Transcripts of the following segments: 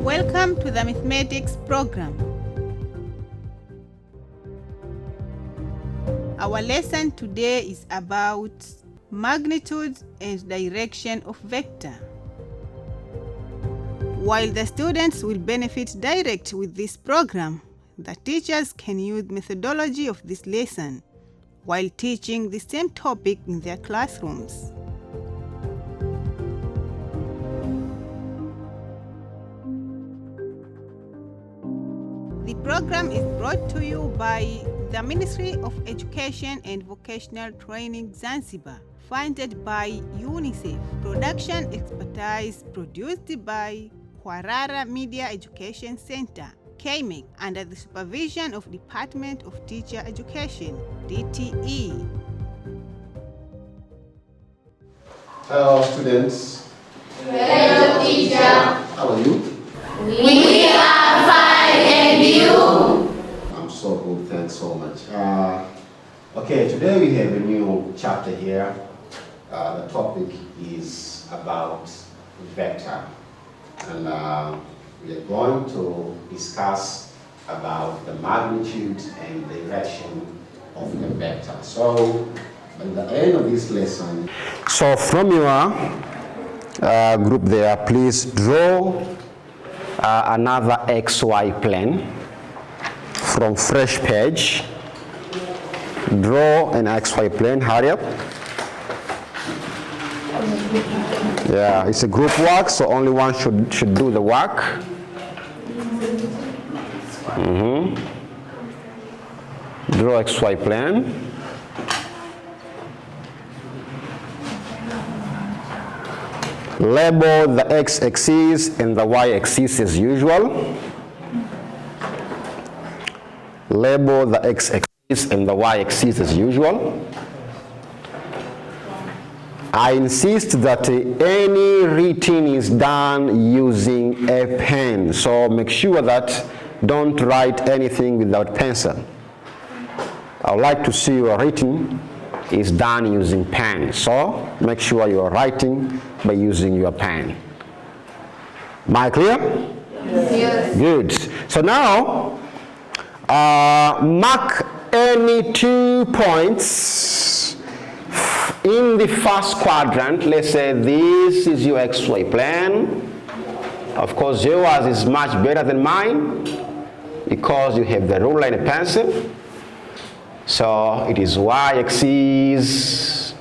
Welcome to the mathematics program. Our lesson today is about magnitude and direction of vector. While the students will benefit direct with this program, the teachers can use methodology of this lesson while teaching the same topic in their classrooms. The program is brought to you by the Ministry of Education and Vocational Training, Zanzibar, funded by UNICEF. Production expertise produced by Kwarara Media Education Center, KMEC, under the supervision of Department of Teacher Education, DTE. Hello, students. Hello, teacher. How are you? We are fine, and you? I'm so good, thanks so much. Okay, today we have a new chapter here. The topic is about vector. And we are going to discuss about the magnitude and direction of the vector. So, at the end of this lesson, so from your group there, please draw another XY plane from fresh page. Draw an XY plane, hurry up. Yeah, it's a group work, so only one should do the work. Draw XY plane. Label the x-axis and the y-axis as usual. Label the x-axis and the y-axis as usual. I insist that any writing is done using a pen, so make sure that don't write anything without pencil. I would like to see your writing is done using pen, so make sure you are writing by using your pen. Am I clear? Yes. Good. So now, mark any 2 points in the first quadrant. Let's say this is your XY plane. Of course, yours is much better than mine because you have the ruler and a pencil. So it is y-axis,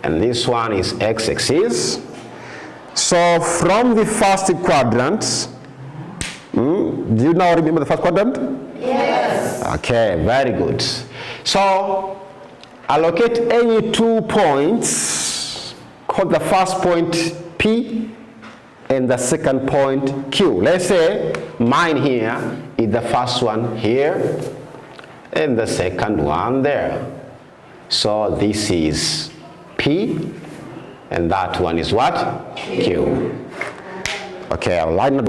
and this one is x-axis. So from the first quadrant, do you now remember the first quadrant? Yes. Okay, very good. So allocate any 2 points, call the first point P and the second point Q. Let's say mine here is the first one here and the second one there. So this is P and that one is what? Q. Okay, I'll line up.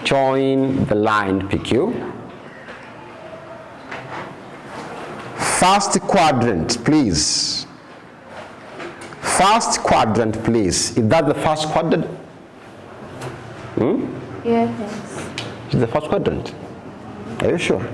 Join the line PQ. First quadrant, please. First quadrant, please. Is that the first quadrant? Yes. Is the first quadrant? Are you sure?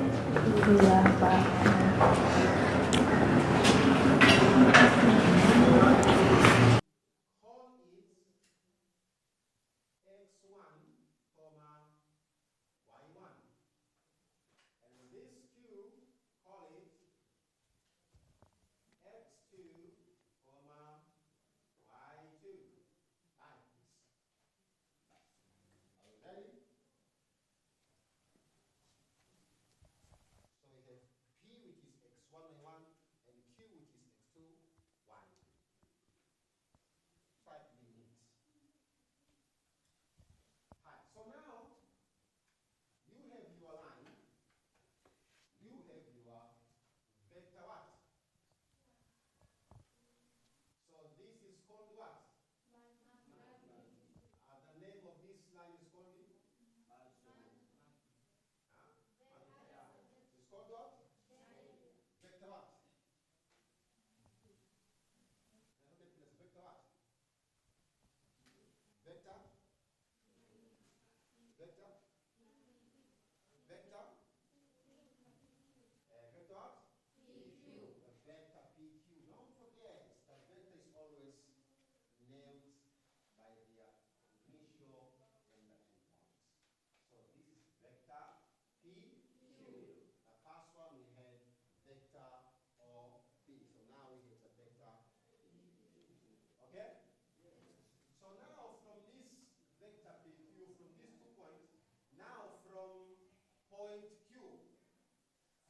point Q.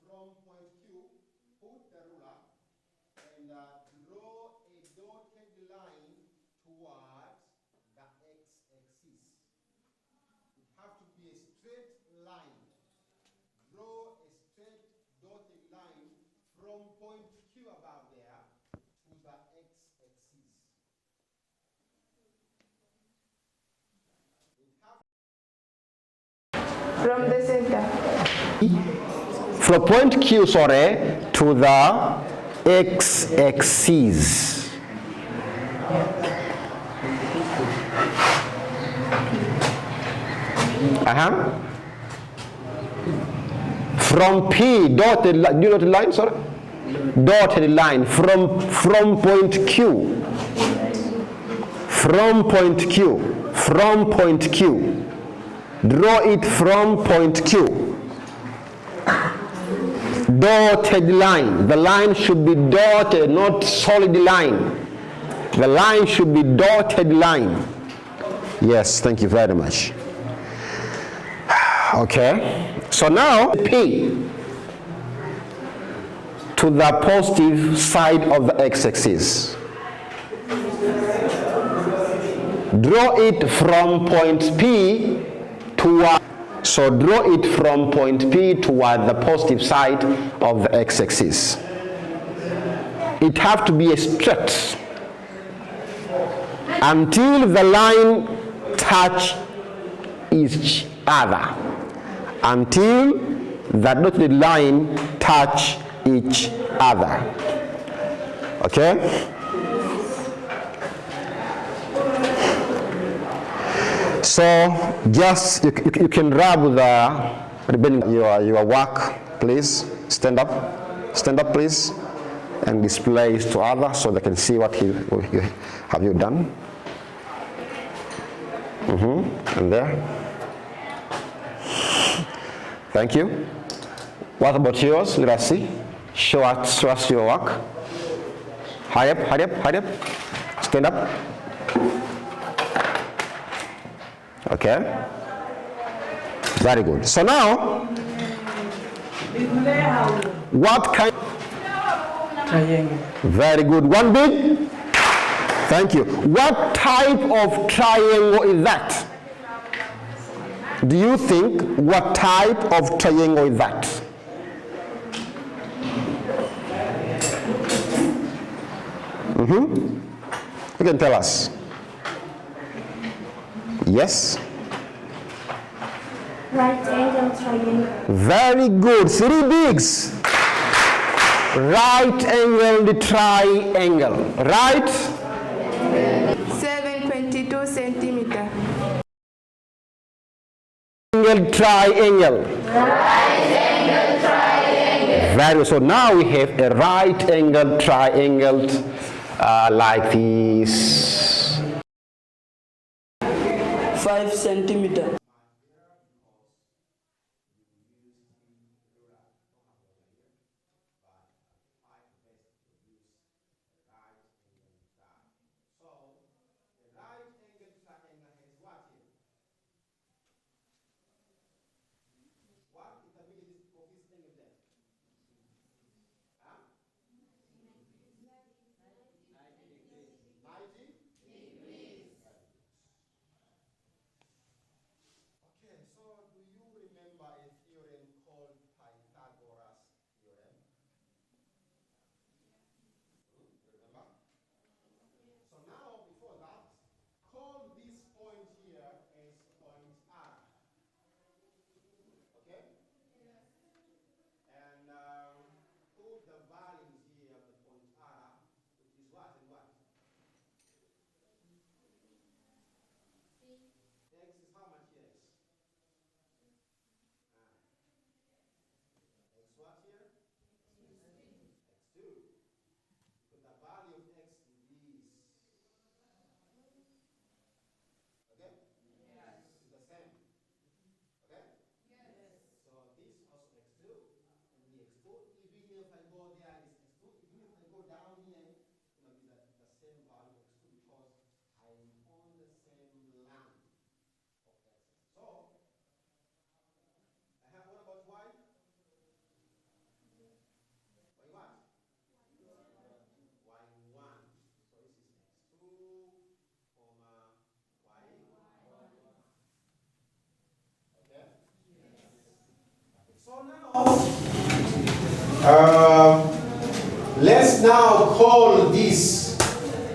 From point Q, put the ruler and draw a dotted line towards the x-axis. It has to be a straight line. Draw a straight dotted line from point Q above there to the x-axis. From the center. From point Q, to the x-axis. From P, dotted line, do you know the line, sorry? Dotted line from point Q. From point Q. Draw it from point Q. Dotted line. The line should be dotted, not solid line. The line should be dotted line. Yes, thank you very much. Okay. So now P to the positive side of the x-axis. Draw it from point P toward. So draw it from point P toward the positive side of the x-axis. It has to be a straight until the line touch each other. Until the dotted line touch each other. Okay? So just you can rub the your work, please. Stand up, please, and display it to others so they can see what you have you done. And there. Thank you. What about yours? Let us see. Show us your work. Hurry up. Stand up. Okay. Very good. So now, what kind? Triangle. Very good. One big. Thank you. What type of triangle is that? Do you think what type of triangle is that? You can tell us. Yes? Right angle triangle. Very good. Three bigs. Right angled triangle. Right? 7.22 centimeter. Triangle. Right angle triangle. Very good. So now we have a right angled triangle like this. 5 centimeter. Let's now call this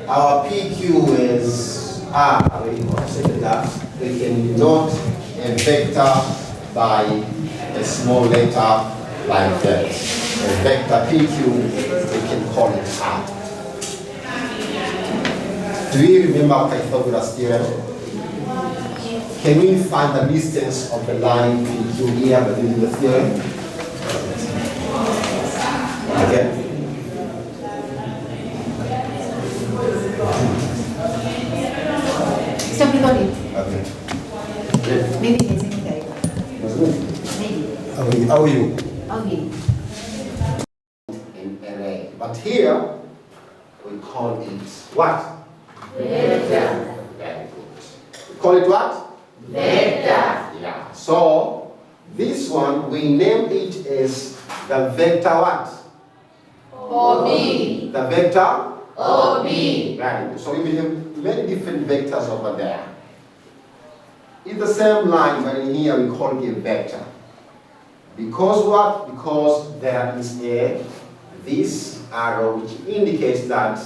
our PQ as R. We can denote a vector by a small letter like that. A vector PQ, we can call it R. Do you remember Pythagoras theorem? Can we find the distance of the line PQ here by using the theorem? Okay. Stop recording. Okay. Maybe there's any guy. Maybe. How are you? Okay. In array. But here we call it what? Vector. Very good. We call it what? Vector. Yeah. So this one we name it as the vector what? OB. The vector? OB. Very good. So we have many different vectors over there. In the same line, but in here we call it a vector. Because what? Because there is this arrow which indicates that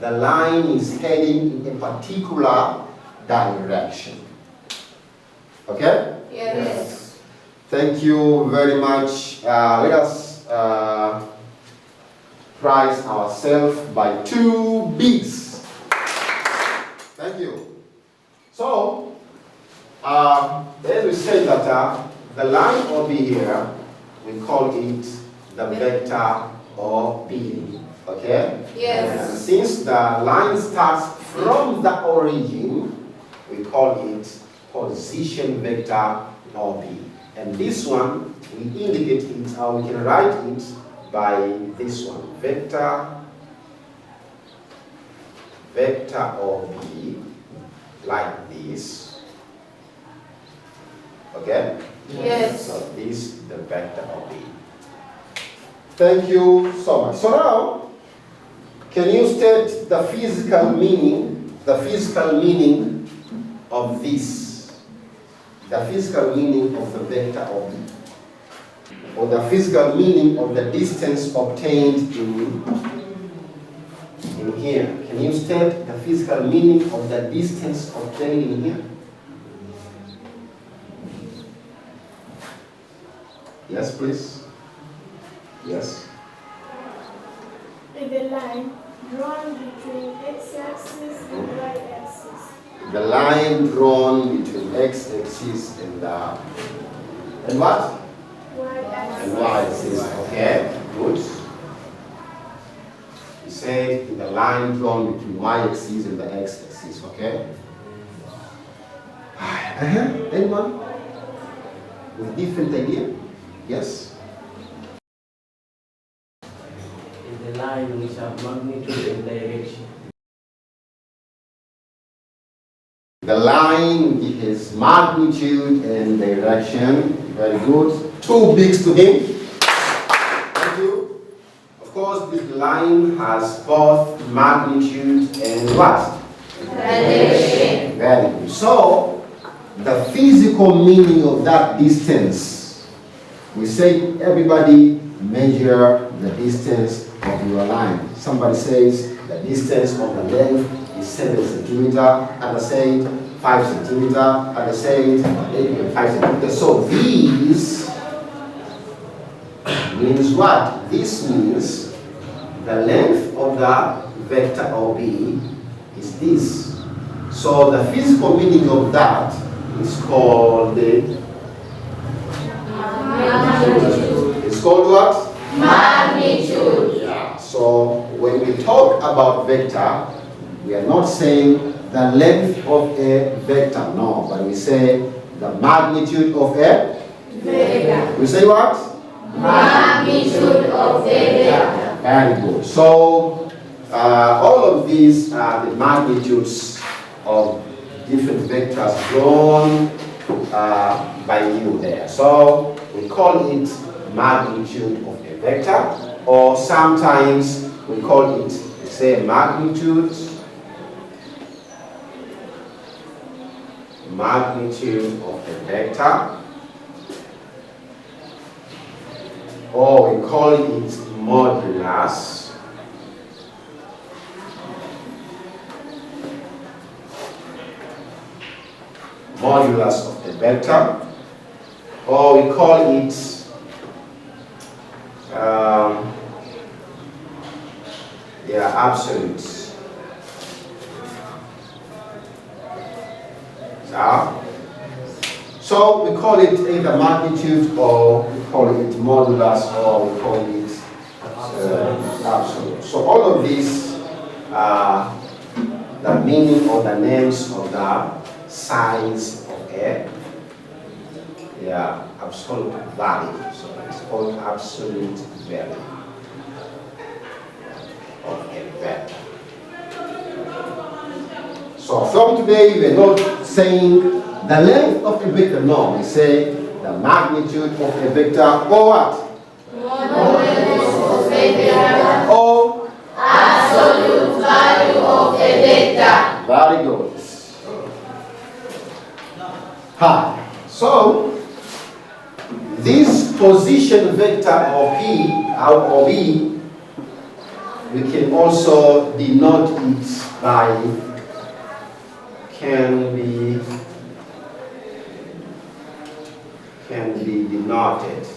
the line is heading in a particular direction. Okay? Yes. Thank you very much. Let us prize ourselves by 2 bigs. Thank you. So, as we said that the line OB here, we call it the vector OB. Okay? Yes. And since the line starts from the origin, we call it position vector OB. And this one, we indicate it, or we can write it by this one, vector OB, like this. Okay? Yes. So this is the vector OB. Thank you so much. So now, can you state the physical meaning of this? The physical meaning of the vector OB? Or the physical meaning of the distance obtained in here? Can you state the physical meaning of the distance obtained in here? Yes, please. Yes. The line drawn between x-axis and y-axis. The line drawn between x-axis and what? Y-axis. And y-axis. Okay, good. You said the line drawn between y-axis and the x-axis. Okay. Anyone with different idea? Yes. The line which have magnitude and direction. The line which has magnitude and direction. Very good. 2 bigs to him. Thank you. Of course, this line has both magnitude and what? Direction. Very good. So, the physical meaning of that distance. We say everybody measure the distance of your line. Somebody says the distance of the length is 7 centimeters, others say 5 centimeters, others say 8.5 centimeters. So these means what? This means the length of the vector OB is this. So the physical meaning of that is called the magnitude. It's called what? Magnitude. Yeah. So when we talk about vector, we are not saying the length of a vector, no, but we say the magnitude of a Vector. We say what? Magnitude of vector. Very good. So all of these are the magnitudes of different vectors drawn by you there. So we call it magnitude of a vector, or sometimes we call it, say, magnitude of a vector. or we call it modulus. Modulus of the vector, or we call it absolute. So we call it either magnitude, or we call it modulus, or we call it absolute. So all of these are the meaning or the names of the signs of a absolute value. So it's called absolute value of a vector. So from today we're not saying the length of a vector, no, we say the magnitude of a vector, or what? Or Absolute value of a vector. very good. Hi. So this position vector of P or B, we can also denote it by can be denoted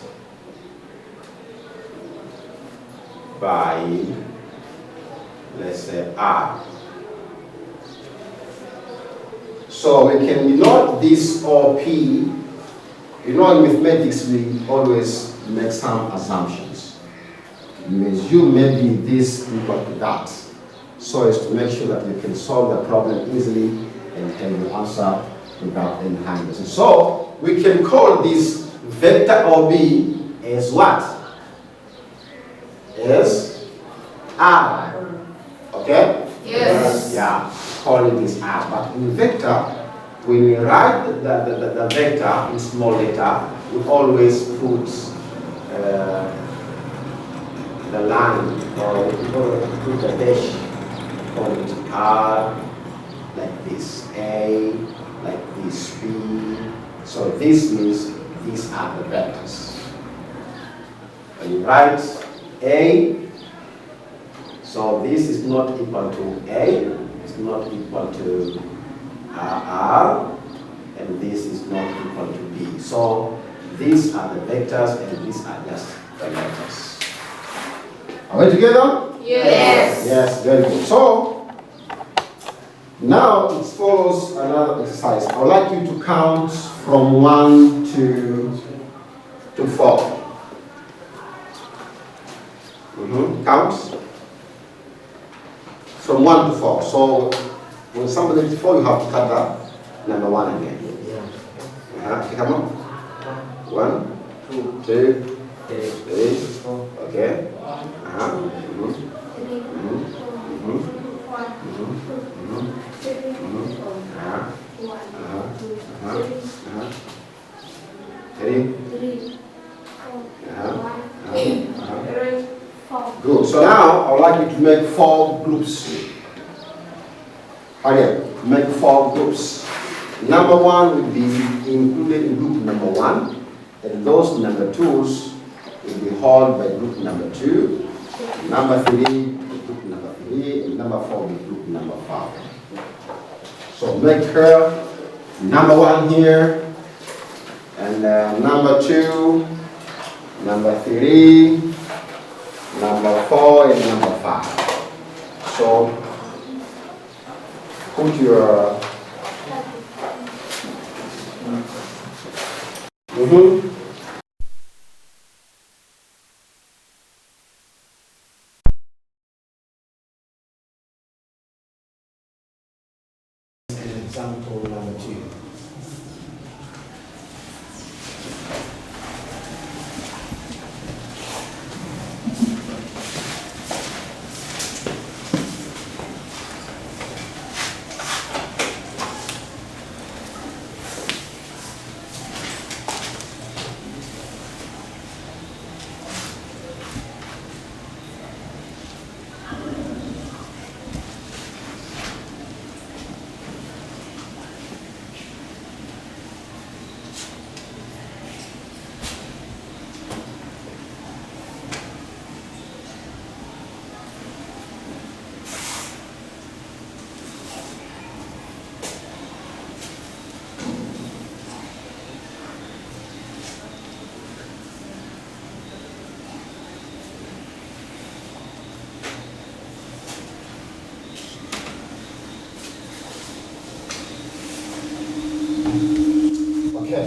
by, let's say, R. So we can denote this or P. You know, in mathematics we always make some assumptions. You assume maybe this equal to that, so as to make sure that you can solve the problem easily and can you answer without any hindrance. So we can call this vector or B as what? As R. Okay? Yes. Yeah, call it as R. But in vector, when we write the vector in small letter, we always put the line, or we put the dash, call it R, like this, A, like this, B. So this means these are the vectors. When you write A, so this is not equal to A, it's not equal to R, and this is not equal to B. So these are the vectors, and these are just the vectors. Are we together? Yes. Yes, very good. So now it follows another exercise. I would like you to count from 1 to 4. Count from 1 to 4. So when somebody is 4, you have to cut that number 1 again. Okay, come on. 1, 2, 3, okay. Good. So now I would like you to make 4 groups. Hurry up. Make 4 groups. Number 1 will be included in group number 1, and those number 2s will be held by group number 2. Number 3, group number 3, and number 4 will be group number 5. So make her number 1 here, and number 2, number 3, number 4, and number 5. So put your example number 2.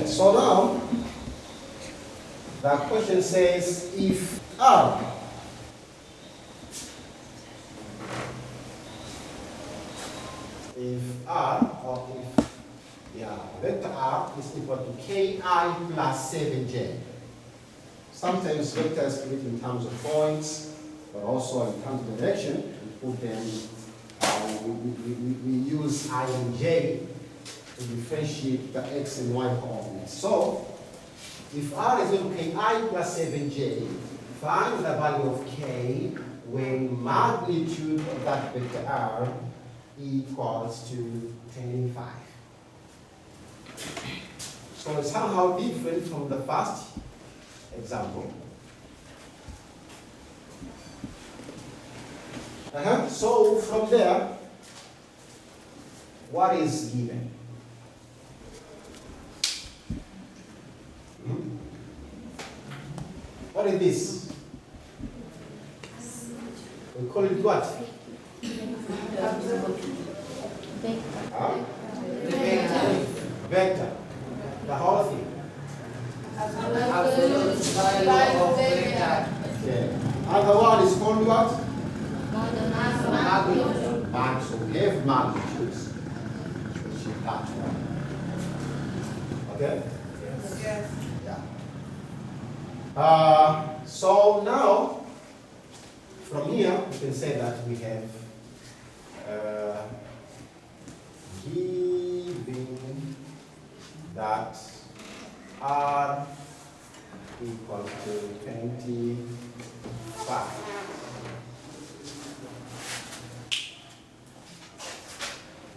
Okay, so now the question says if R or if vector R is equal to Ki plus 7j. Sometimes vectors split in terms of points, but also in terms of direction. We put them, we use I and j to differentiate the x and y coordinates. So, if R is equal to Ki plus 7j, find the value of k when magnitude of that vector R equals to 25. So it's somehow different from the first example. So from there, what is given? What is this? We call it what? Huh? Vector. The whole thing. Absolute value of vector. Okay. Other one is called what? Magnitude. So we have magnitudes. Which is that one. Okay? Yes. Yeah. So now, from here, we can say that we have given that R equals to 25.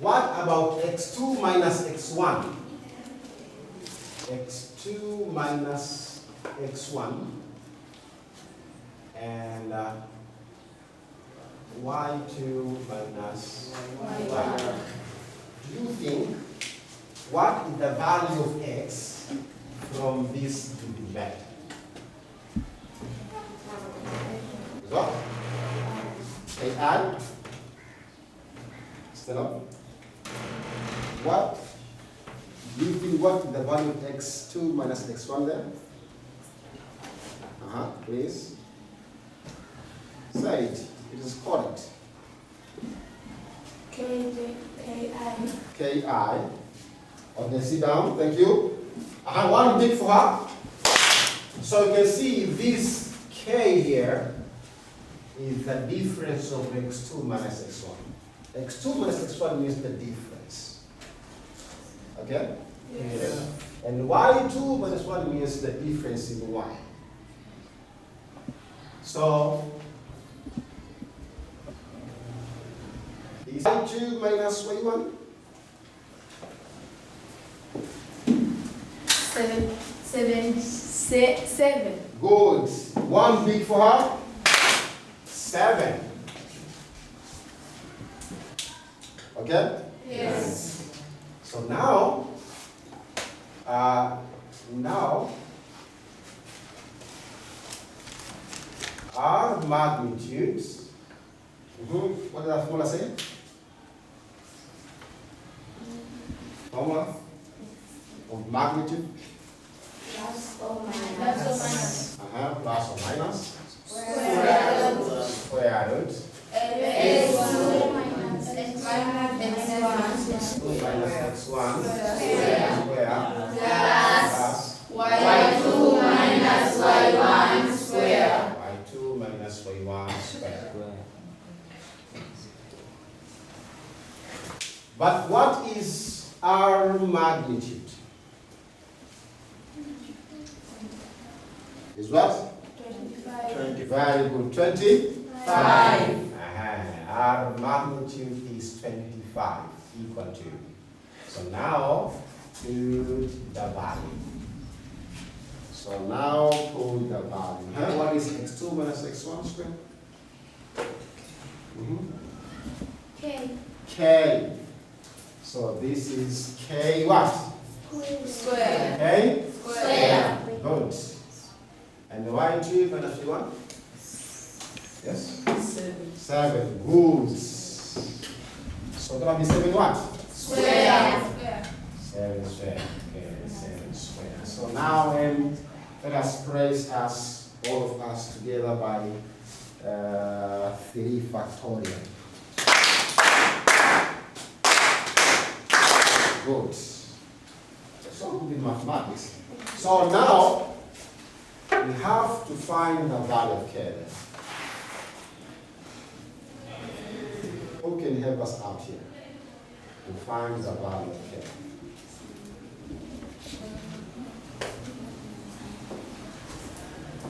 What about x2 minus x1? x2 minus x1 and y2 minus y1. Do you think what is the value of x from this given vector? What? Can I add? Still up? What do you think what is the value of x2 minus x1 there? Please. Say it. It is correct. Ki. Okay, sit down. Thank you. I have one bit for her. So you can see this K here is the difference of x2 minus x1. x2 minus x1 means the difference. Okay? Yes. And y2 minus 1 means the difference in y. So, is y2 minus y1? 7. Good. One big for her. 7. Okay? Yes. So now, our magnitudes, what did that formula say? Formula of magnitude? Plus or minus. Plus or minus. Square Square root. x2 minus x1 minus x1 square square plus y2 minus y1 square. y2 minus y1 square. But what is our magnitude? Is what? 25. Very good. 25. 5. Our magnitude is 25, equal to. So now, put the value. So now, put the value. What is x2 minus x1 square? K. K. So this is K what? Square. K? Square. Good. And the y2 minus y1? Yes? 7. Good. So that will be 7 what? Square. 7 square. Okay, 7 square. So now let us praise us, all of us together by 3 factorial. Good. So good in mathematics. So now we have to find the value of k. Who can help us out here to find the value of k?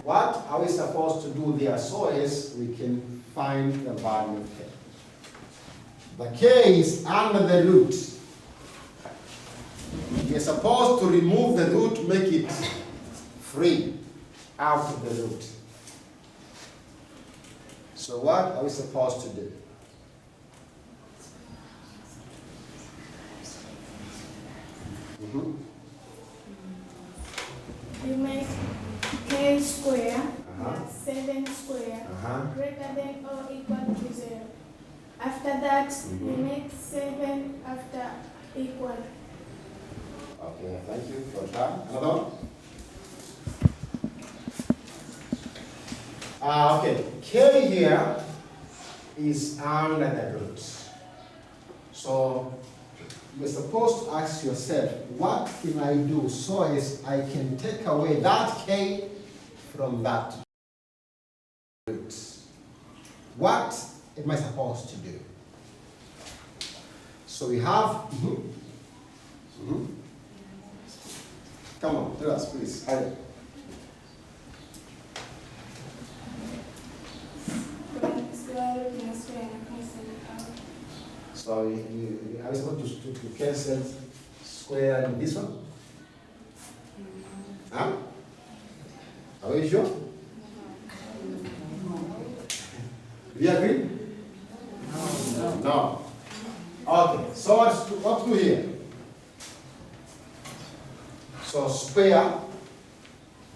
What are we supposed to do there so as we can find the value of k? The k is under the root. We are supposed to remove the root, make it free out of the root. So what are we supposed to do? You make k square plus 7 square greater than or equal to 0. After that, you make 7 after equal. Okay, thank you for that. Another one? Okay, k here is under the root. So you're supposed to ask yourself, what can I do so as I can take away that k from that root? What am I supposed to do? So we have, come on, tell us please. So are we supposed to cancel square in this one? Huh? Are we sure? Do you agree? No. Okay, so what to do here? So square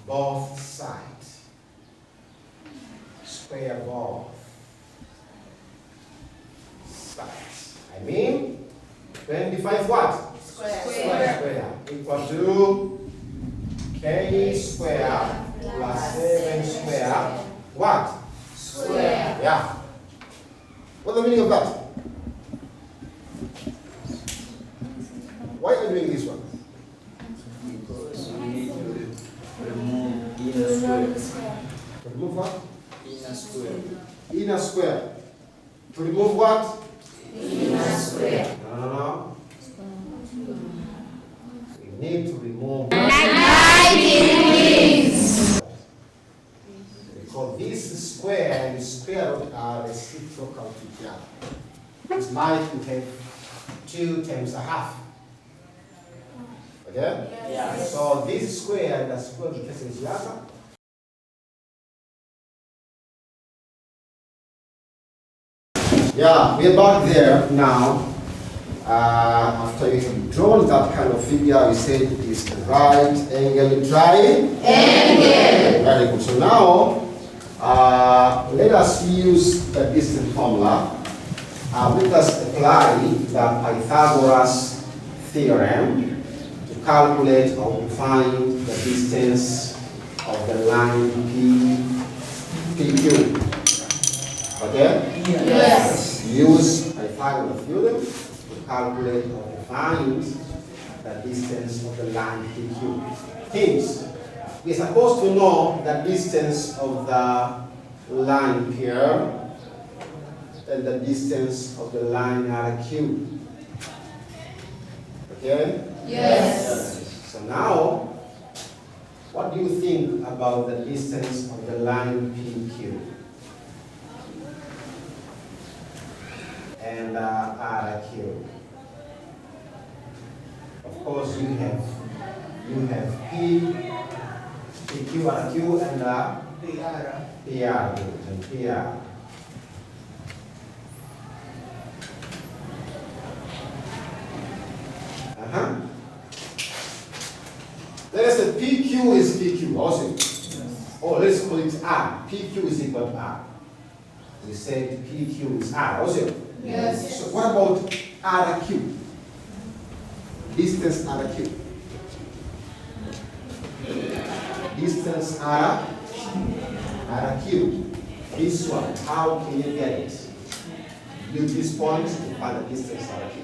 both sides. Square both sides. I mean, 25 what? Square. Equal to k square plus 7 square. What? Square. Yeah. What's the meaning of that? Why are you doing this one? Because we need to remove inner square. To remove what? Inner square. Inner square. To remove what? Inner square. No. We need to remove. Because this square and square root are reciprocal to each other. It's like you have 2 times a half. Okay? Yes. So this square and the square root cancel each other. Yeah, we're back there now. After you have drawn that kind of figure, we said it is the right angle triangle. Very good. So now, let us use the distance formula. Let us apply the Pythagoras theorem to calculate or to find the distance of the line PQ. Okay? Yes. Use Pythagoras theorem to calculate or to find the distance of the line PQ. Hence, we're supposed to know the distance of the line here and the distance of the line RQ. Okay? Yes. So now, what do you think about the distance of the line PQ and RQ? Of course, you have PQ, RQ, and PR and PR. Let us say PQ is PQ also. Or let's call it R. PQ is equal to R. We said PQ is R also. Yes. So what about RQ? Distance RQ. Distance RQ. This one, how can you get it? Use this point to find the distance RQ.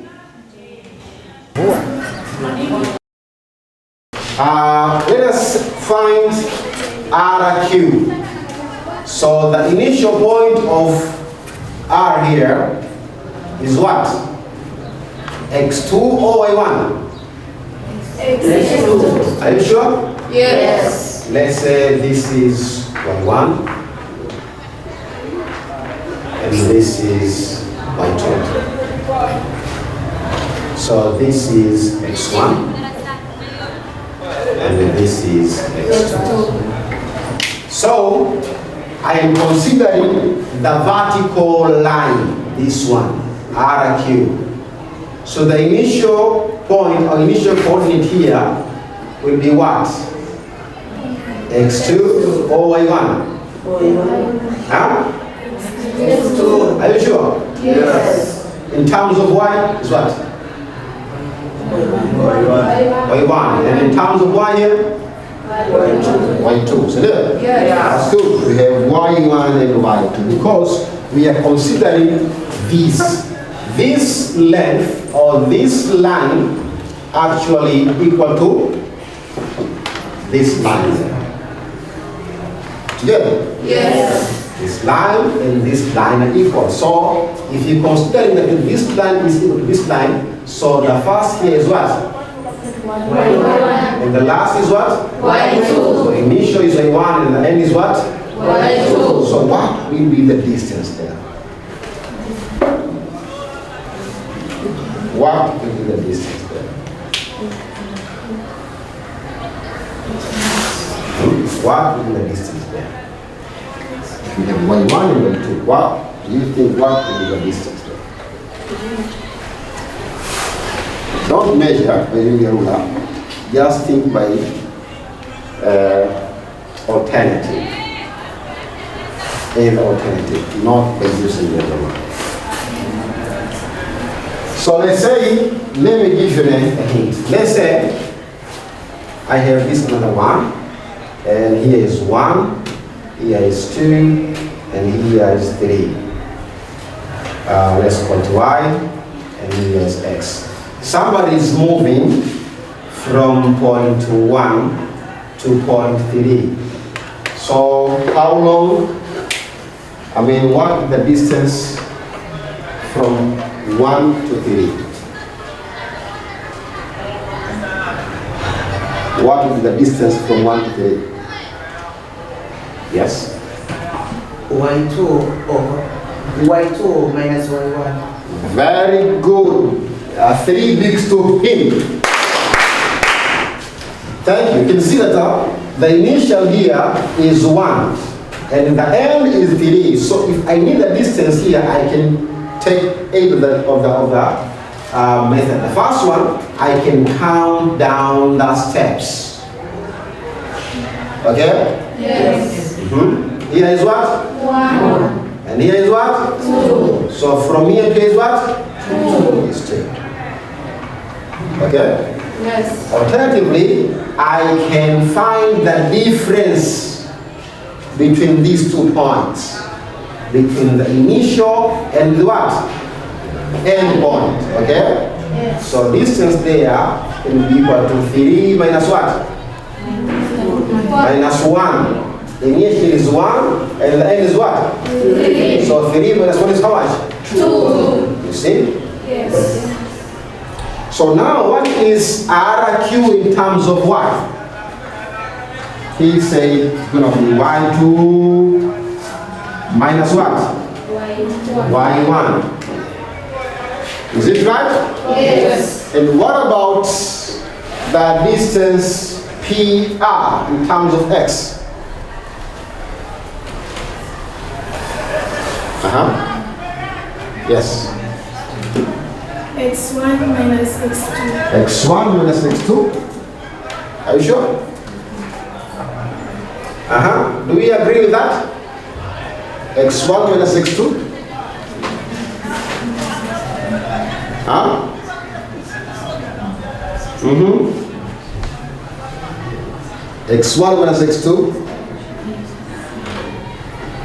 Let us find RQ. So the initial point of R here is what? X2 or Y1? X2. Are you sure? Yes. Let's say this is Y1 and this is Y2. So this is X1 and this is X2. So I am considering the vertical line, this one, RQ. So the initial point or initial coordinate here will be what? X2 or Y1? Huh? X2. Are you sure? Yes. In terms of Y is what? Y1. And in terms of Y here? Y2. So there. That's good. We have Y1 and Y2 because we are considering this length or this line actually equal to this line. Together? Yes. This line and this line are equal. So if you consider that this line is equal to this line, so the first here is what? Y1. And the last is what? Y2. So initial is Y1 and the end is what? Y2. So what will be the distance there? What will be the distance there? What will be the distance there? If we have Y1 and Y2, what do you think what will be the distance there? Don't measure by using a ruler. Just think by alternative. An alternative, not by using the ruler. So let's say, let me give you a hint. Let's say I have this another one, and here is 1, here is 2, and here is 3. Let's call it Y, and here is X. Somebody is moving from point 1 to point 3. So how long, what is the distance from 1 to 3? What is the distance from 1 to 3? Yes? Y2 minus Y1. Very good. 3 bigs to him. Thank you. You can see that the initial here is 1 and the end is 3. So if I need a distance here, I can take either of the method. The first one, I can count down the steps. Okay? Yes. Here is what? 1. And here is what? 2. So from here to here is what? 2. Is 2. Okay? Yes. Alternatively, I can find the difference between these 2 points. Between the initial and the what? End point. Okay? Yes. So distance there will be equal to 3 minus what? Minus 1. The initial is 1 and the end is what? 3. So 3 minus 1 is how much? 2. You see? Yes. So now what is RQ in terms of what? He said it's going to be Y2 minus what? Y1. Is it right? Yes. And what about the distance PR in terms of X? Yes. X1 minus X2. X1 minus X2? Are you sure? Do we agree with that? X1 minus X2? x1 minus x2.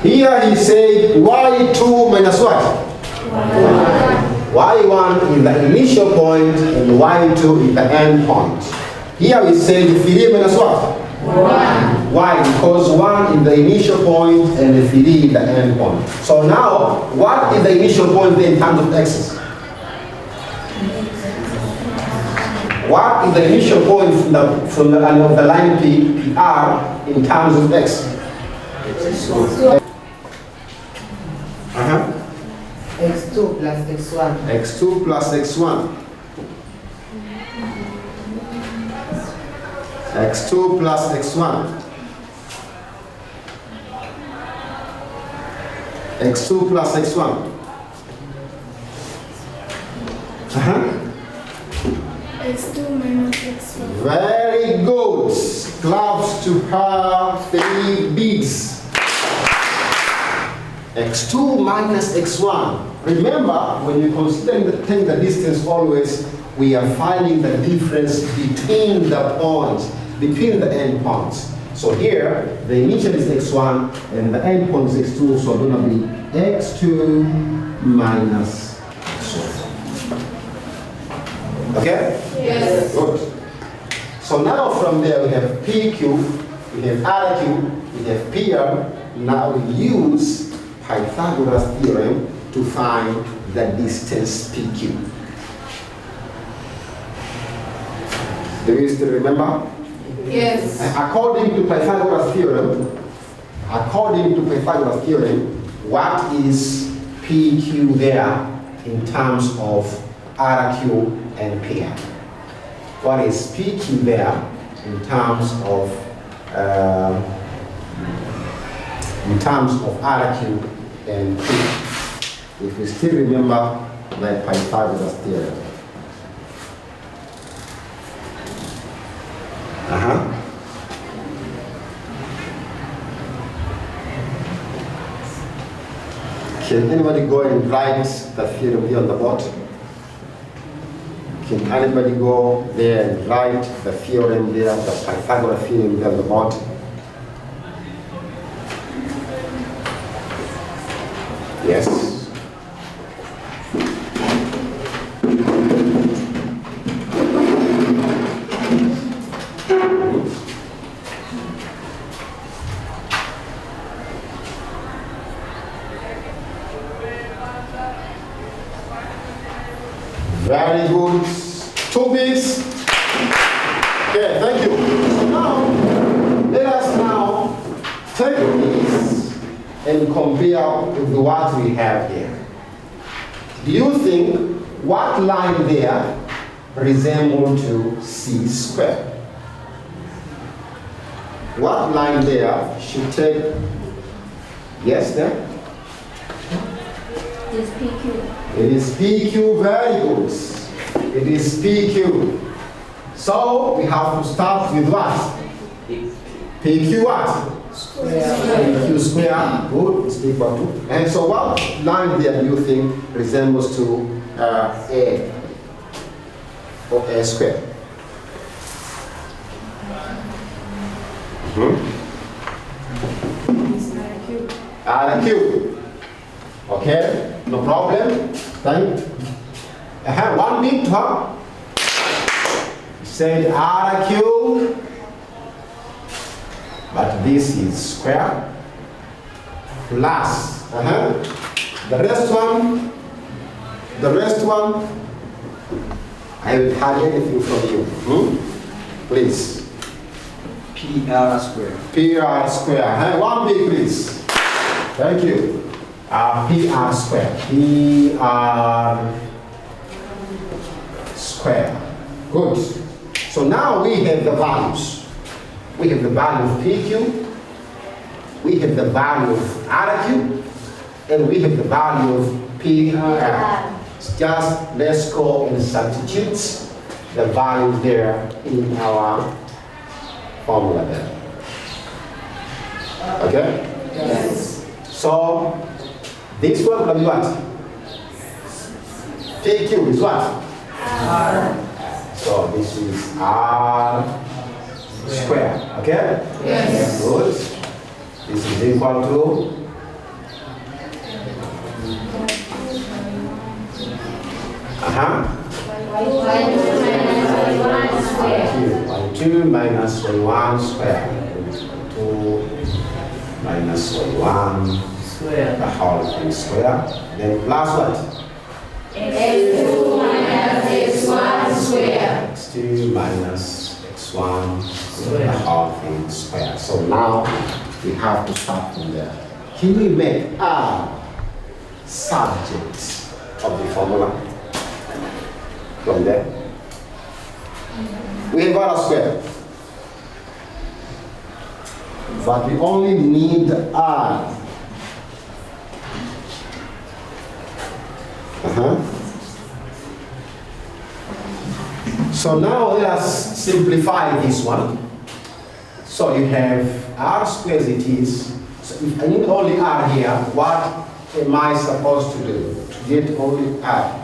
Here he said y2 minus what? y1 is the initial point and y2 is the end point. Here we say 3 minus what? 1. Why? Because 1 is the initial point and the 3 is the end point. So now, what is the initial point in terms of x's? What is the initial point from the line PR in terms of x? x2 plus x1. x2 plus x1. x2 plus x1. x2 plus x1. x2 minus x1. Very good. Claps to her 3 beats. x2 minus x1. Remember, when you consider the distance always, we are finding the difference between the points, between the end points. So here, the initial is x1 and the end point is x2, so it's going to be x2 minus x1. Okay? Yes. Good. So now from there we have PQ, we have RQ, we have PR. Now we use Pythagoras theorem to find the distance PQ. Do you still remember? Yes. According to Pythagoras theorem, what is PQ there in terms of RQ and PR? What is PQ there in terms of RQ and PR? If you still remember the Pythagoras theorem. Can anybody go and write the theorem here on the board? Can anybody go there and write the theorem there, the Pythagoras theorem there on the board? Yes. Very good. 2 beats. Okay, thank you. So now, let us now take this and compare with what we have here. Do you think what line there resembles to C squared? What line there should take, yes there? Is PQ. It is PQ, very good. It is PQ. So we have to start with what? PQ what? PQ square, good, is equal to. And so what line there do you think resembles to A or A square? RQ. Okay, no problem. Thank. I have 1 beat, huh? Say RQ, but this is square plus the rest one. I will have anything from you. Please. PR square. PR square. 1 beat, please. Thank you. PR square. PR square. Good. So now we have the values. We have the value of PQ, we have the value of RQ, and we have the value of PR. Just let's go and substitute the value there in our formula there. Okay? Yes. So this one will be what? PQ is what? R. So this is R square. Okay? Yes. Good. This is equal to Y2 minus Y1 square. 2 minus Y1 Square. the whole thing square. Then plus what? X2 minus X1 square. X2 minus X1 the whole thing square. So now we have to start from there. Can we make R subject of the formula? From there. We have R square. But we only need R. So now let us simplify this one. So you have R squared as it is. So if I need only R here, what am I supposed to do to get only R?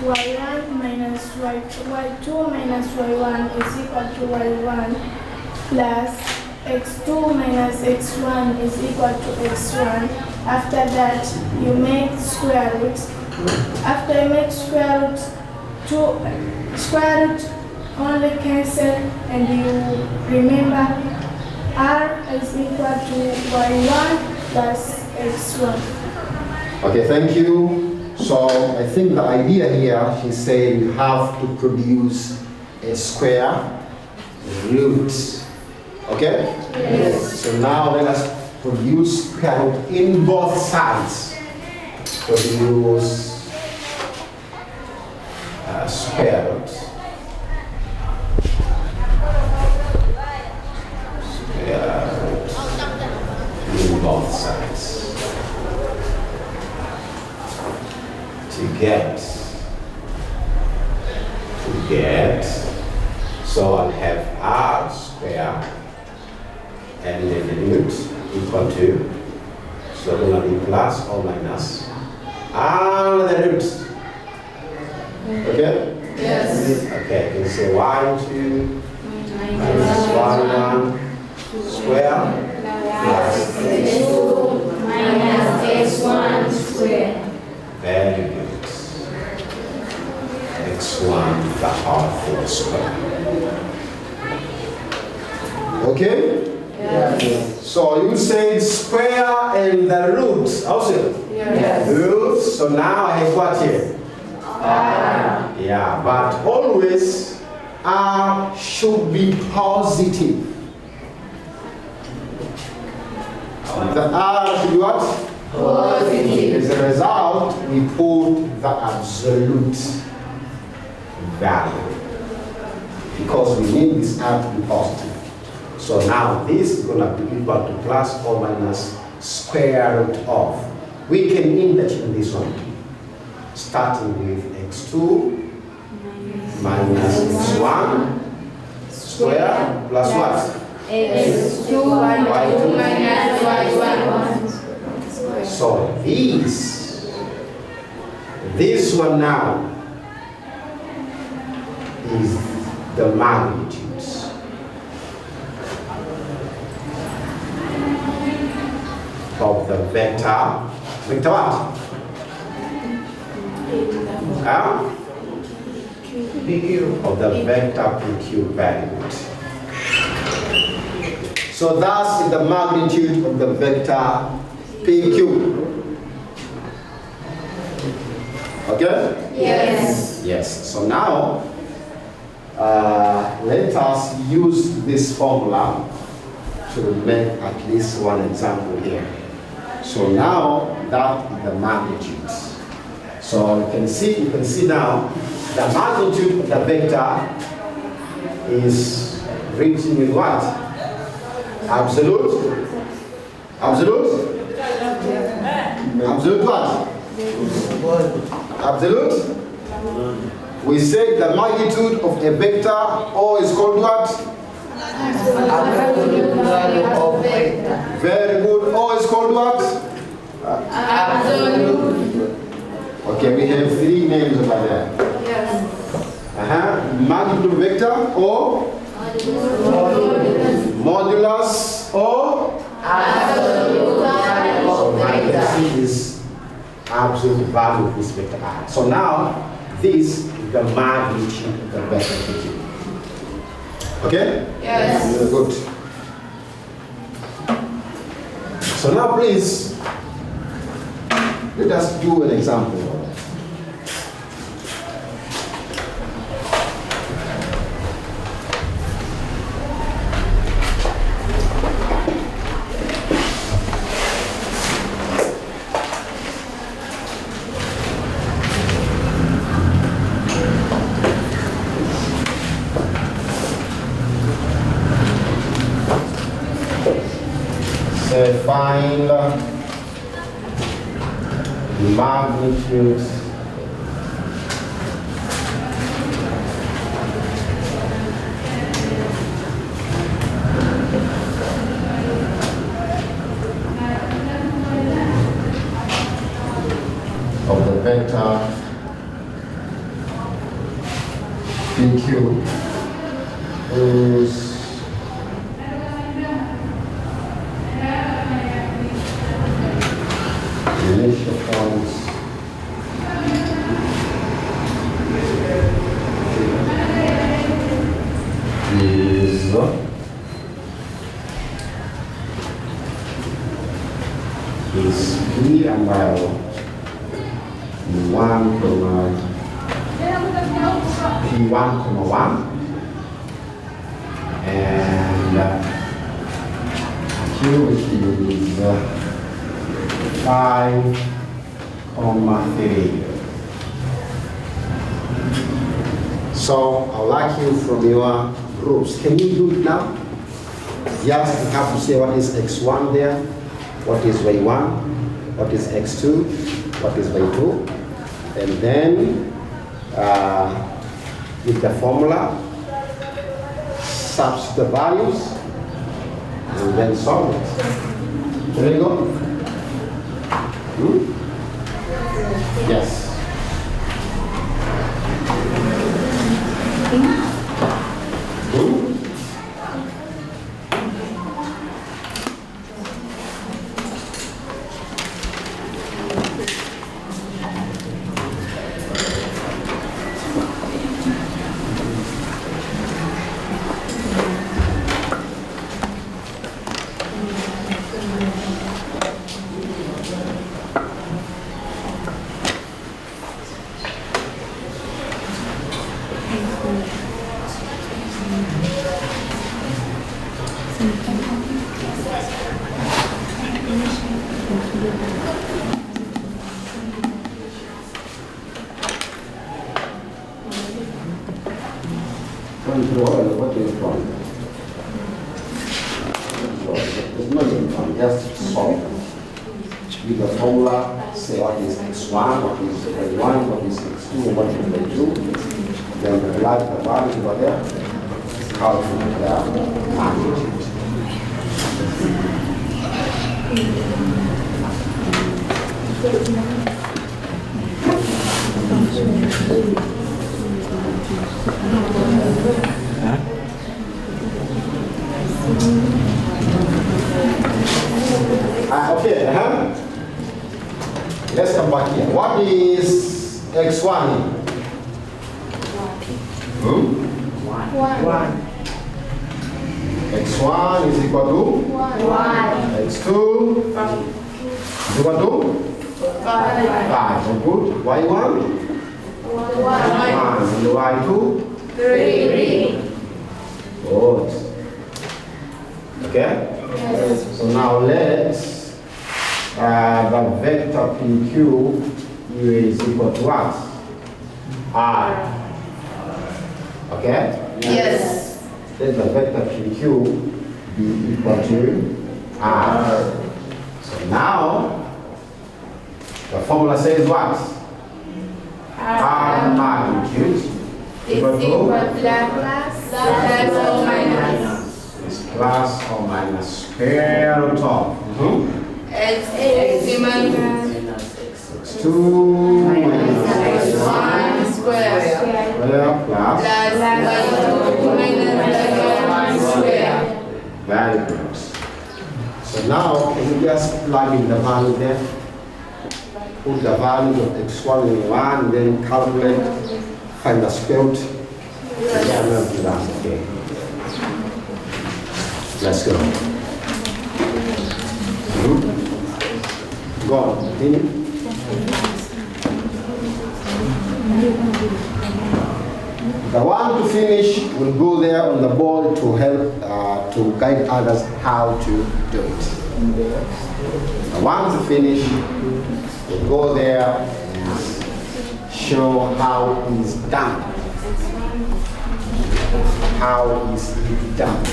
Y1 minus Y2 minus Y1 is equal to Y1 plus X2 minus X1 is equal to X1. After that, you make square root. After you make square root, square root only cancel, and you remember R is equal to Y1 plus X1. Okay, thank you. So I think the idea here, she said you have to produce a square root. Okay? Yes. So now let us produce square root in both sides. Produce square root. Square root in both sides. To get, so I'll have R square and then the root equal to, so going to be plus or minus R the root. Okay? Yes. Okay, you can say Y2 minus Y1 square plus X2 minus X1 square. very good. X1 the whole thing square. Okay? Yes. So you say square and the root. Also, Yes. root. So now I have what here? R. Yeah, but always R should be positive. The R should be what? Positive. As a result, we put the absolute value because we need this R to be positive. So now this is going to be equal to plus or minus square root of. We can interchange this one, starting with X2 minus X1 square plus what? X2 Y2 minus Y1 square. So this one now is the magnitudes. Of the vector. Vector what? PQ. Of the vector PQ value. So that's the magnitude of the vector PQ. Okay? Yes. Yes. So now, let us use this formula to make at least one example here. So now that is the magnitude. So you can see now the magnitude of the vector is reaching with what? Absolute? Absolute? Absolute what? Absolute? We say the magnitude of a vector O is called what? Absolute value of vector. Very good. O is called what? Absolute Okay, we have 3 names over there. Yes. Multiple vector or modulus or Absolute value of vector. this is absolute value of this vector R. So now this is the magnitude of the vector PQ. Okay? Yes. Good. So now please, let us do an example. Find magnitude of the vector PQ whose initial points is P ambayo ni 1, P1,1 and Q is 5,3. So I'd like you from your groups. Can you do it now? Yes, you have to say what is x1 there, what is y1, what is x2, what is y2, and then with the formula, substitute the values, and then solve it. There you go. Yes. What is wrong? There's nothing wrong, just solve. With the formula, say what is x1, what is y1, what is x2, what is y2. Then apply the values over there, calculate the magnitude. Okay, let's come back here. What is x1? One. x1 is equal to x2 is equal to 5. So good. y1 1 and y2 3. Good. Okay. Yes. So now let's the vector PQ is equal to what? R. Okay? Yes. Let the vector PQ be equal to R. So now the formula says what? R magnitude equal to plus or minus. Is plus or minus square root of X minus x2 minus Very good. So now, can you just plug in the value there? Put the value of x1 in 1, then calculate, find the square root. Yeah, I'm going to do that. Okay. Let's go. Go on, continue. The one to finish will go there on the board to help, to guide others how to do it. The one to finish will go there and show how it's done. How is it done?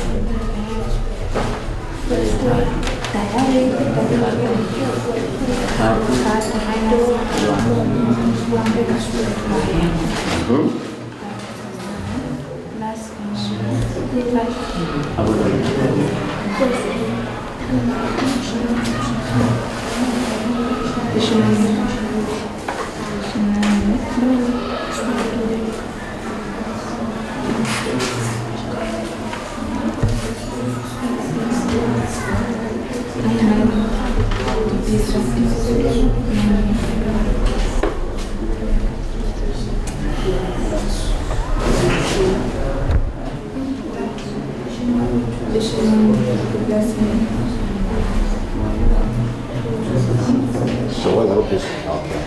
So what the root is? Okay.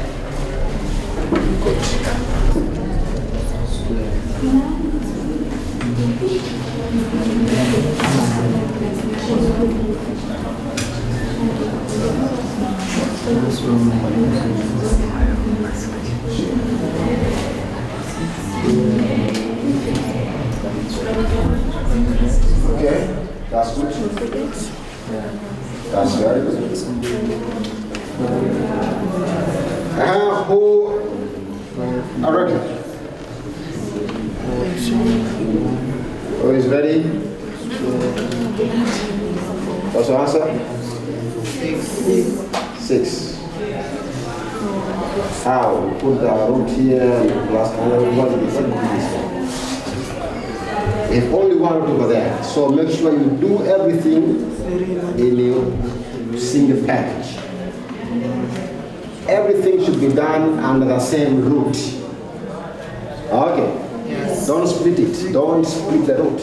Okay, that's good. That's very good. Who are ready? Who is ready? What's the answer? 6. How? Put the root here plus another one. If only one root over there. So make sure you do everything in your single package. Everything should be done under the same root. Okay. Yes. Don't split it. Don't split the root.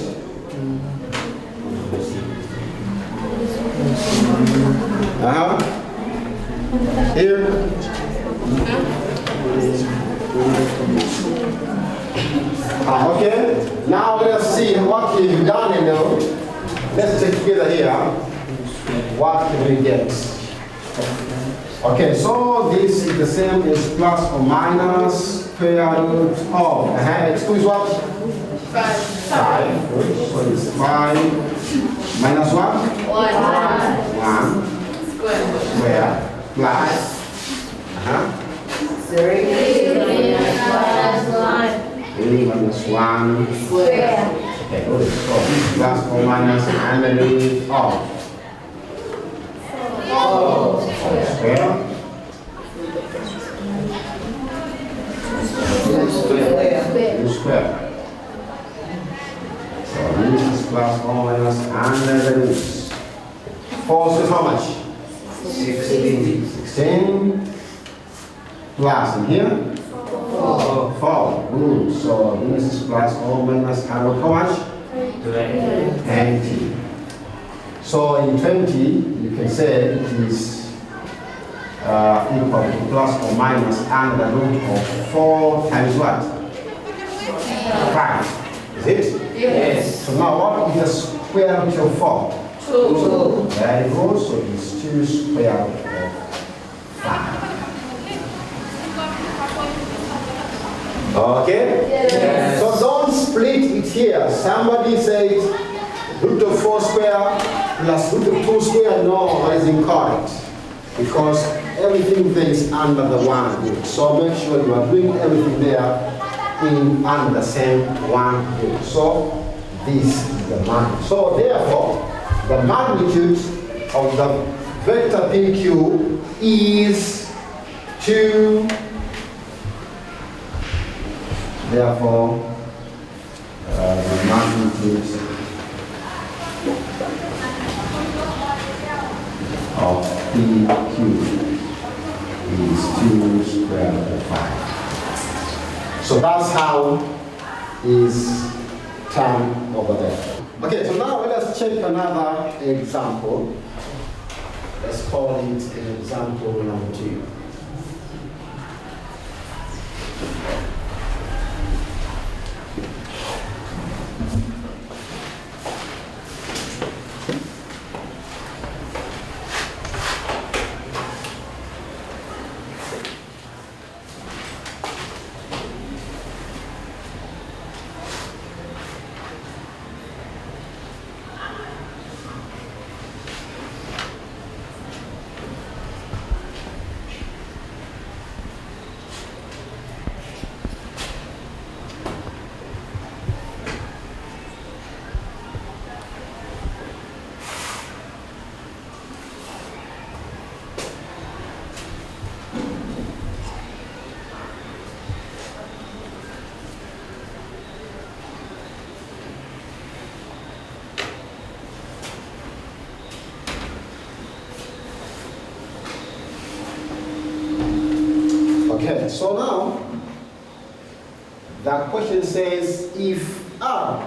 Here. Okay. Now let's see what you've done. Let's check together here. What can we get? Okay, so this is the same as plus or minus square root of. X2 is what? 5. Good. So it's 5 minus what? 1. Square plus 3 minus 1 square. Okay, good. So plus or minus under the root of 4 square. Square. So this is plus or minus under the root. 4 is how much? 16. 16 plus in here? 4. Good. So this is plus or minus under how much? 20. So in 20, you can say it is equal to plus or minus under the root of 4 times what? 5. Is it? Yes. So now what is the square root of 4? 2. Very good. So it's 2 square root of 5. Okay? Yes. So don't split it here. Somebody said root of 4 square plus root of 2 square. No, that is incorrect. Because everything there is under the one root. So make sure you are doing everything there under the same one root. So this is the magnitude. So therefore, the magnitude of the vector PQ is 2. Therefore, the magnitude 2 square root of 5. So that's how is term over there. Okay, so now let us check another example. Let's call it example number 2. Okay, so now the question says if R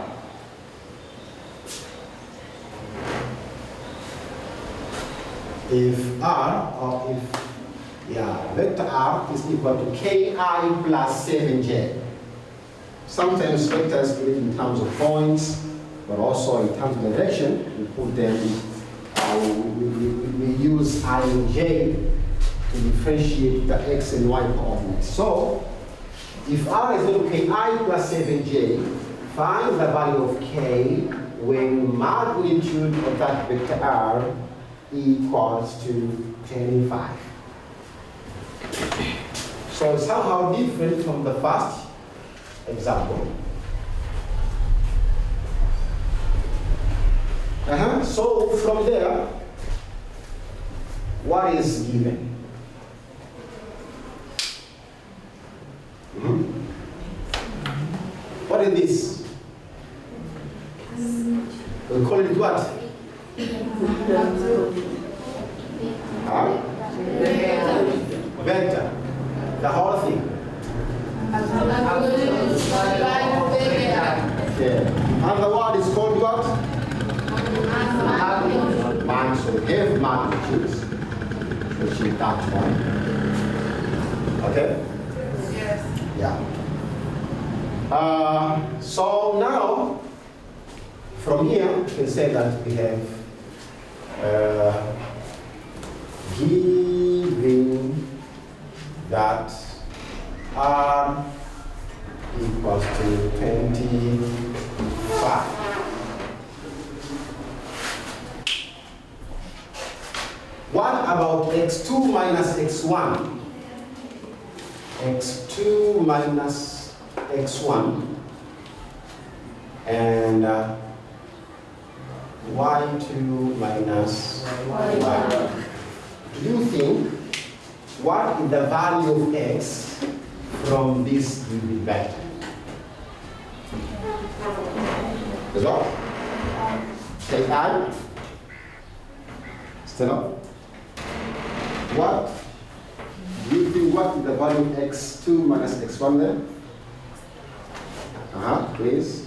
vector R is equal to Ki plus 7j. Sometimes vectors give it in terms of points, but also in terms of direction. We put them, we use I and j to differentiate the x and y coordinates. So, if R is equal to Ki plus 7j, find the value of k when magnitude of that vector R equals to 10 and 5. So it's somehow different from the first example. So from there, what is given? What is this? We call it what? Vector. The whole thing. Okay. And the word is called what? Magnitude. So we have magnitudes, which is that one. Okay? Yes. Yeah. So now, from here, we can say that we have given that R equals to 25. What about x2 minus x1? x2 minus x1 and y2 minus y1. Do you think what is the value of x from this given vector? Is what? Take I. Stand up. What? Do you think what is the value of x2 minus x1 there? Please.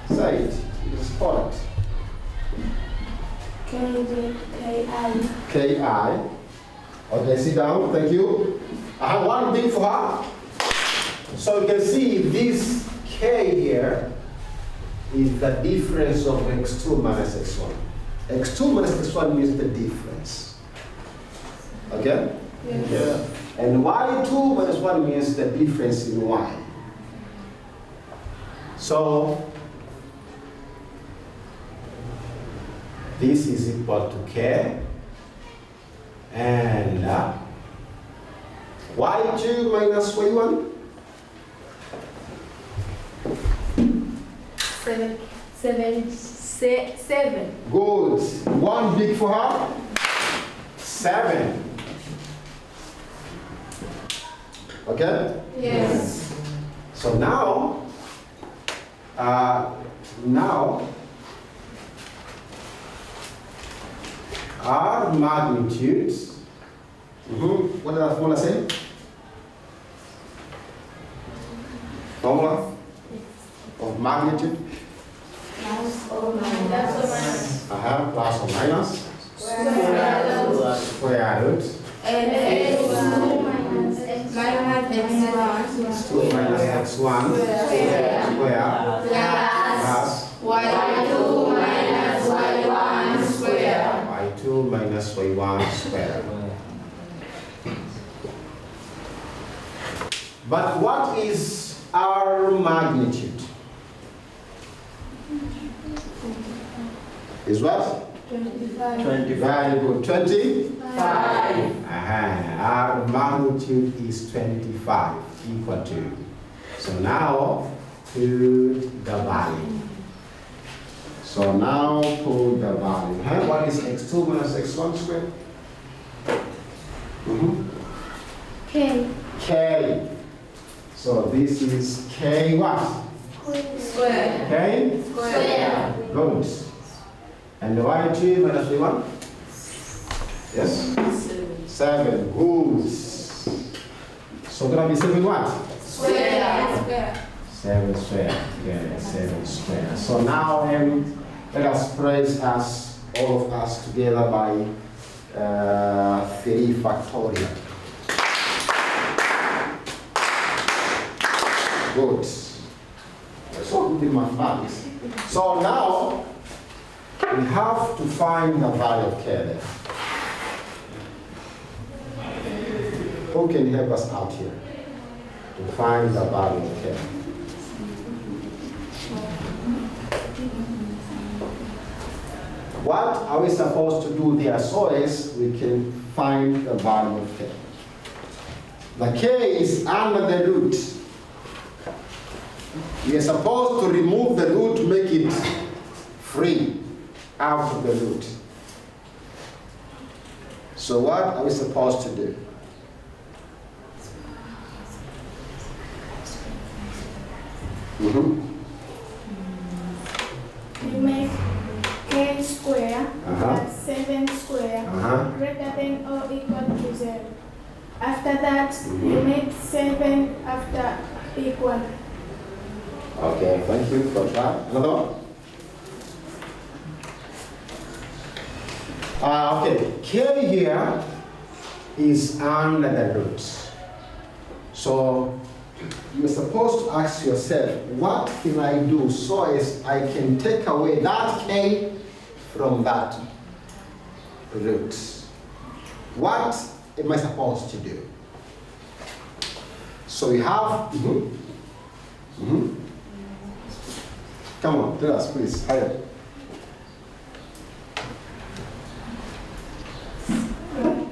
Say it. Just spell it. Ki. Okay, sit down. Thank you. I have one thing for her. So you can see this k here is the difference of x2 minus x1. x2 minus x1 means the difference. Okay? Yes. Yeah. And y2 minus 1 means the difference in y. So this is equal to k and y2 minus y1? 7. Good. One big for her. 7. Okay? Yes. So now our magnitudes What does that formula say? Formula of magnitude? Plus or minus. Plus or minus? Square root. And x2 minus x1 minus x1 square plus y2 minus y1 square. y2 minus y1 square. But what is our magnitude? Is what? 25. 25. Very good. 25. 5. Our magnitude is 25 equal to. So now put the value. So now put the value. What is x2 minus x1 squared? K. K. So this is K what? Square. K? Square. Good. And the y2 minus y1? Yes? 7. Good. So gonna be 7 what? Square. 7 square. Yeah, 7 square. So now let us praise us, all of us together by 3 factorial. Good. So good in mathematics. So now we have to find the value of K there. Who can help us out here to find the value of K? What are we supposed to do there so as we can find the value of K? The K is under the root. We are supposed to remove the root to make it free out of the root. So what are we supposed to do? You make k square plus 7 square greater than or equal to 0. After that, you make 7 after equal. Okay, thank you for that. Another one? Okay, K here is under the root. So you're supposed to ask yourself, what can I do so as I can take away that K from that root? What am I supposed to do? So we have, come on, tell us please, higher.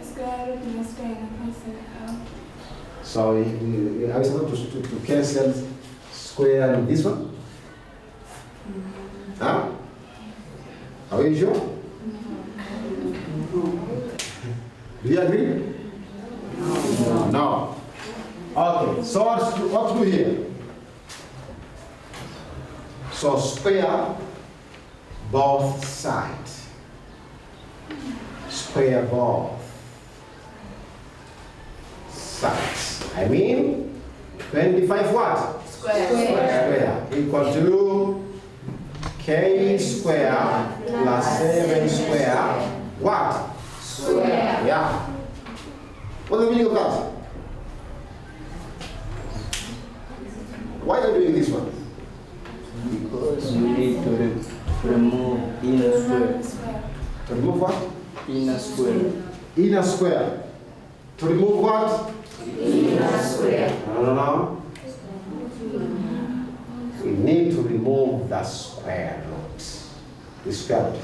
Square root and square and cancel out. So are we supposed to cancel square and this one? Huh? Are you sure? Do you agree? No. Okay, so what to do here? So square both sides. Square both sides. I mean, 25 what? Square. Equal to K square plus 7 square. What? Square. Yeah. What's the meaning of that? Why are you doing this one? Because you need to remove inner square. To remove what? Inner square. Inner square. To remove what? Inner square. No. We need to remove the square root. The square root.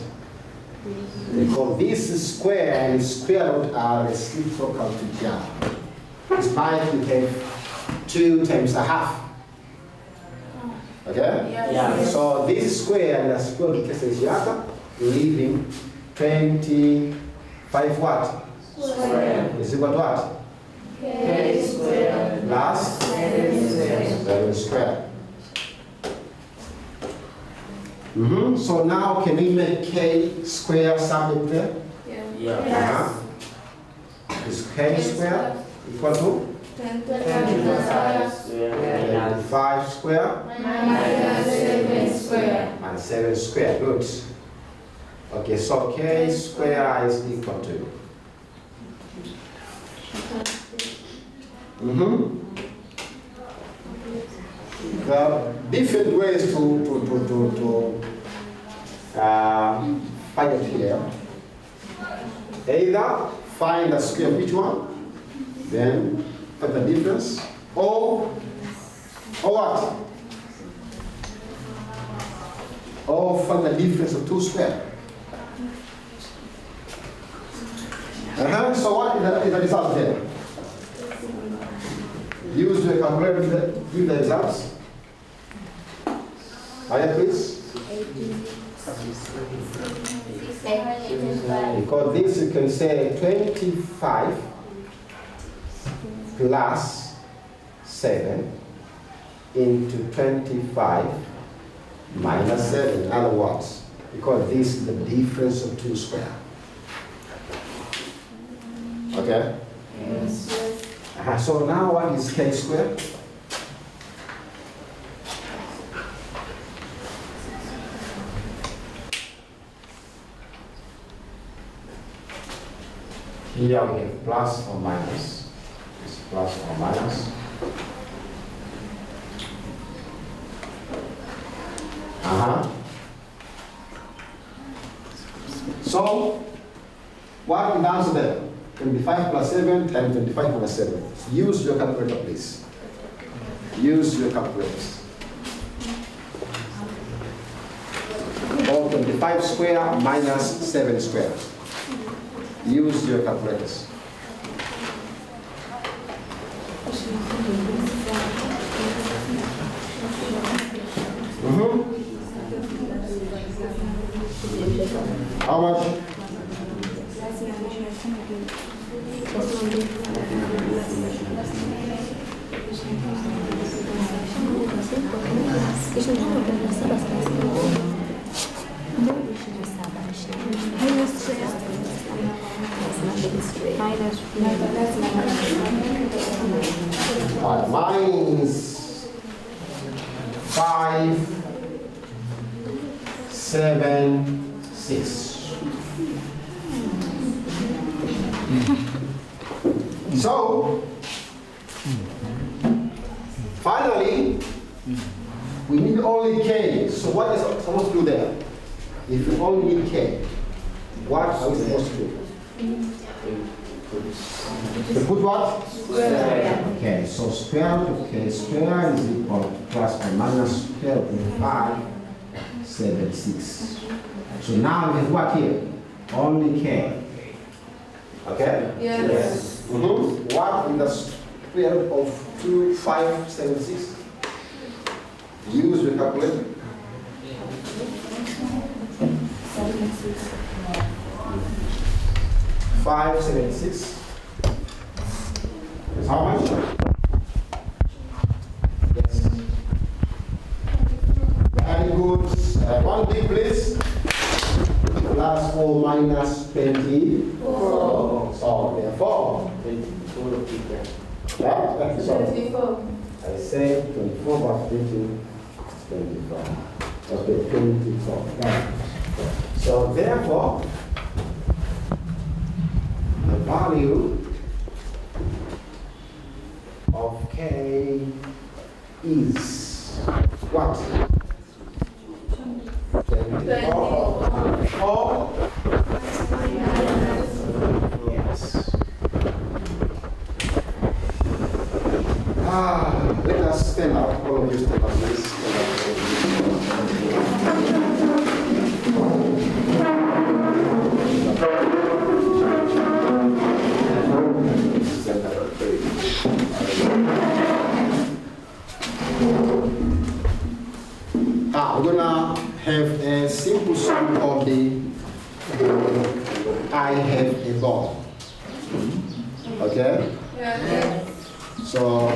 Because this square and square root are reciprocal to each other. Despite we have 2 times a half. Okay? Yeah. So this square and the square root cancel each other, leaving 25 what? Square. Is equal to what? K square. Plus 7 square. So now can we make K square subject there? Yeah. is k squared equal to 25 square 5 square minus 7 square. and 7 square. Good. Okay, so k square is equal to the different ways to find it here. Either find the square of each one, then find the difference, or what? Or find the difference of 2 square. So what is the result there? Use the calculator to give the results. Aya, please. Because this you can say 25 plus 7 into 25 minus 7. In other words, because this is the difference of 2 square. Okay? Yes. So now what is k squared? Here we have plus or minus. It's plus or minus. So, what is the answer there? 25 plus 7 times 25 plus 7. Use your calculator, please. Use your calculators. Or 25 square minus 7 square. Use your calculators. How much? Mine's 5, 7, 6. So, finally, we need only k. So what is it supposed to do there? If you only need k, what are we supposed to do? To put what? Square. Okay, so square root of k square is equal to plus or minus square root of 5, 7, 6. So now we have what here? Only k. Okay? Yes. What is the square root of 2, 5, 7, 6? Use the calculator. 5, 7, 6. That's how much? Yes. Very good. One big please. Plus or minus 24. So therefore, 24 people. that's all. 24. I say 24 plus 20, 24. Okay, 24. Right. So therefore, the value of k is what? 24. Yes. Let us stand up. All of you stand up, please. Stand up. We're gonna have a simple song called the I have a ball. Okay? Yes. So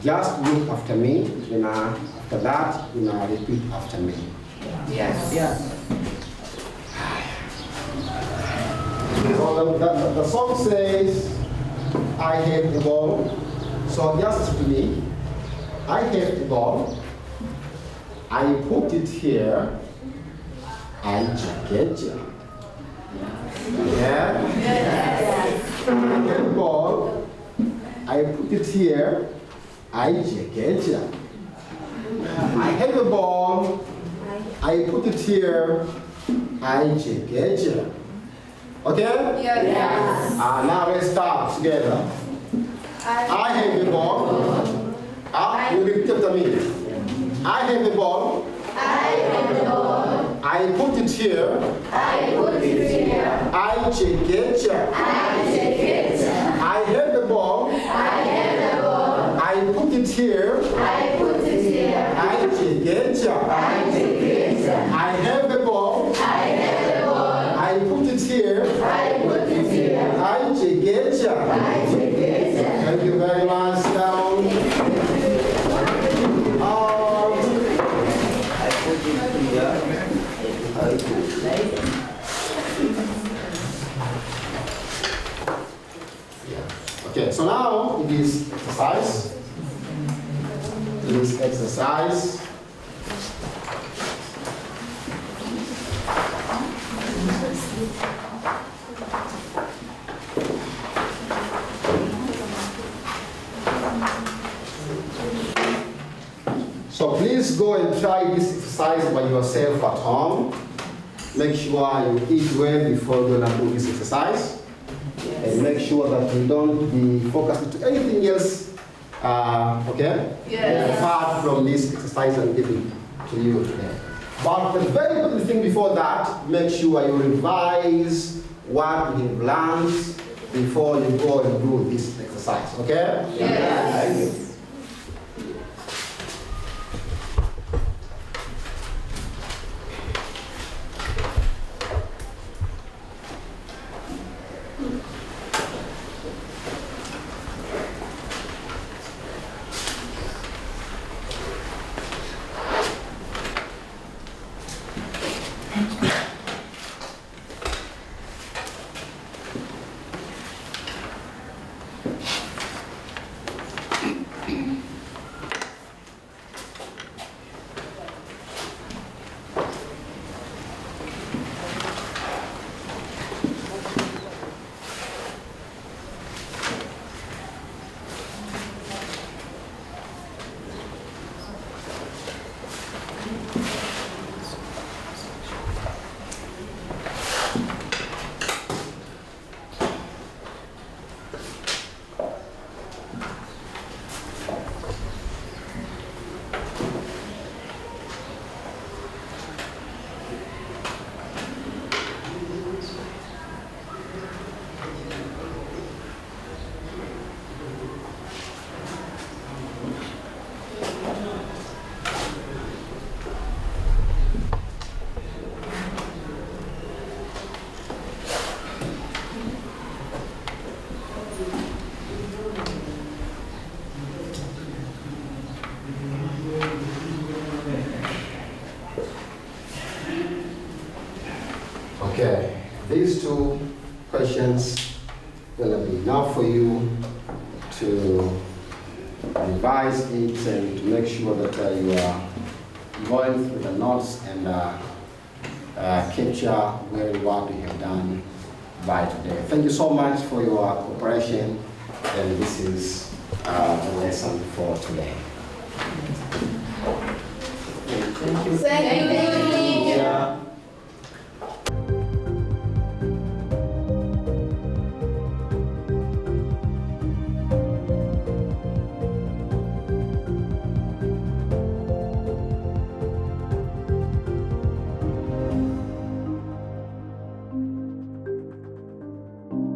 just look after me, after that, repeat after me. Yes. Yeah. So the song says, I have a ball. So just to me, I have a ball. I put it here. I get you. Yeah? Yes. I have a ball. I put it here. I get you. I have a ball. I put it here. I get you. Okay? Yes. Now let's start together. I have a ball. You repeat after me. I have a ball. I have a ball. I put it here. I put it here. I get you. I get you. I have a ball. I have a ball. I put it here. I put it here. I get you. I get you. I have a ball. I have a ball. I put it here. I put it here. I get you. I get you. Thank you very much. Down. I put it here. I put it. Okay, so now it is exercise. It is exercise. So please go and try this exercise by yourself at home. Make sure you eat well before you're gonna do this exercise. And make sure that you don't be focused to anything else, okay? Yes. Apart from this exercise I'm giving to you today. But the very important thing before that, make sure you revise what you have learned before you go and do this exercise, okay? Yes. Thank you. Okay, these two questions will be enough for you to revise it and to make sure that you are going through the notes and capture where what you have done by today. Thank you so much for your cooperation, and this is the lesson for today. Thank you. Yeah.